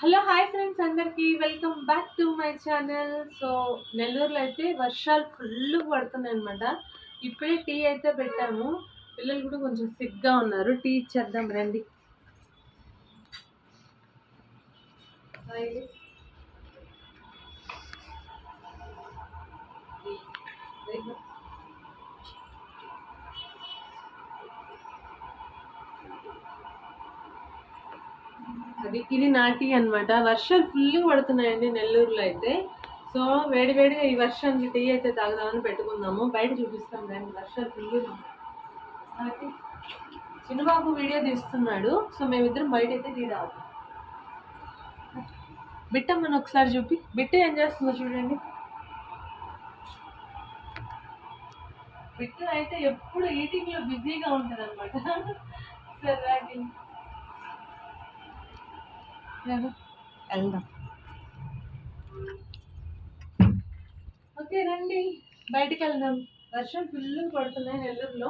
Hello hi friends అందరికీ welcome back to my channel. So నెల్లూరులో అయితే వర్షాలు ఫుల్ పడుతున్నాయి అనమాట. ఇప్పుడే టీ అయితే పెట్టాము. పిల్లలు కూడా కొంచెం సిగ్గా ఉన్నారు. టీ ఇచ్చేద్దాం రండి. ఇది నాటి అనమాట. వర్షాలు ఫుల్ పడుతున్నాయండి నెల్లూరులో అయితే. సో వేడివేడిగా ఈ వర్షానికి టీ అయితే తాగుదామని పెట్టుకుందాము. బయట చూపిస్తాం రండి. వర్షాలు ఫుల్ చిన్నబాబు వీడియో తీస్తున్నాడు. సో మేమిద్దరం బయట అయితే టీ తాగుతాం. బిట్టమ్మని ఒకసారి చూపి. బిట్ట ఏం చేస్తుందో చూడండి. బిట్ట అయితే ఎప్పుడు ఈటింగ్ లో బిజీగా ఉంటుంది అనమాట. సరే వెళ్దాం. ఓకే రండి బయటికి వెళ్దాం. వర్షం ఫుల్ పడుతున్నాయి నెల్లూరులో.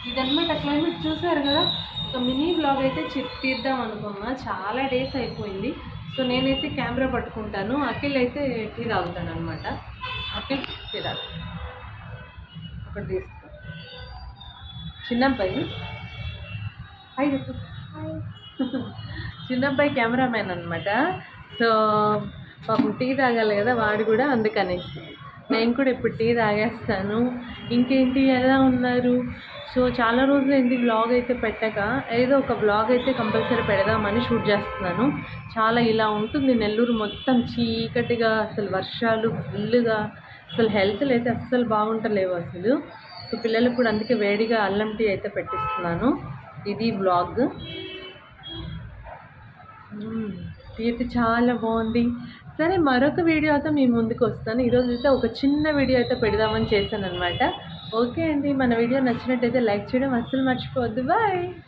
ఇదన్నమాట క్లైమేట్. చూసారు కదా. ఒక మినీ బ్లాగ్ అయితే తీద్దాం అనుకున్నా. చాలా డేస్ అయిపోయింది. సో నేనైతే కెమెరా పట్టుకుంటాను. అఖిల్ అయితే టీ తాగుతాను అనమాట. అఖిల్ టీ తాగు. ఒకటి తీసుకో. చిన్నబ్బాయి హాయ్ చెప్పు. చిన్నబ్బాయి కెమెరామ్యాన్ అనమాట. సో పాపం టీ తాగాలి కదా వాడు కూడా, అందుకనేసి నేను కూడా ఇప్పుడు టీ తాగేస్తాను. ఇంకేంటి ఎలా ఉన్నారు? సో చాలా రోజులైంది వ్లాగ్ అయితే పెట్టక. ఏదో ఒక వ్లాగ్ అయితే కంపల్సరీ పెడదామని షూట్ చేస్తున్నాను. చాలా ఇలా ఉంటుంది నెల్లూరు మొత్తం చీకటిగా, అసలు వర్షాలు ఫుల్గా, అసలు హెల్త్లు అయితే అస్సలు బాగుంటలేవు అసలు. సో పిల్లలకు కూడా అందుకే వేడిగా అల్లం టీ అయితే పెట్టిస్తున్నాను. ఇది వ్లాగ్. టీ అయితే చాలా బాగుంది. సరే మరొక వీడియోతో మీ ముందుకు వస్తాను. ఈరోజు అయితే ఒక చిన్న వీడియో అయితే పెడదామని చేశాను అనమాట. ఓకే అండి, మన వీడియో నచ్చినట్టయితే లైక్ చేయడం అస్సలు మర్చిపోవద్దు. బాయ్.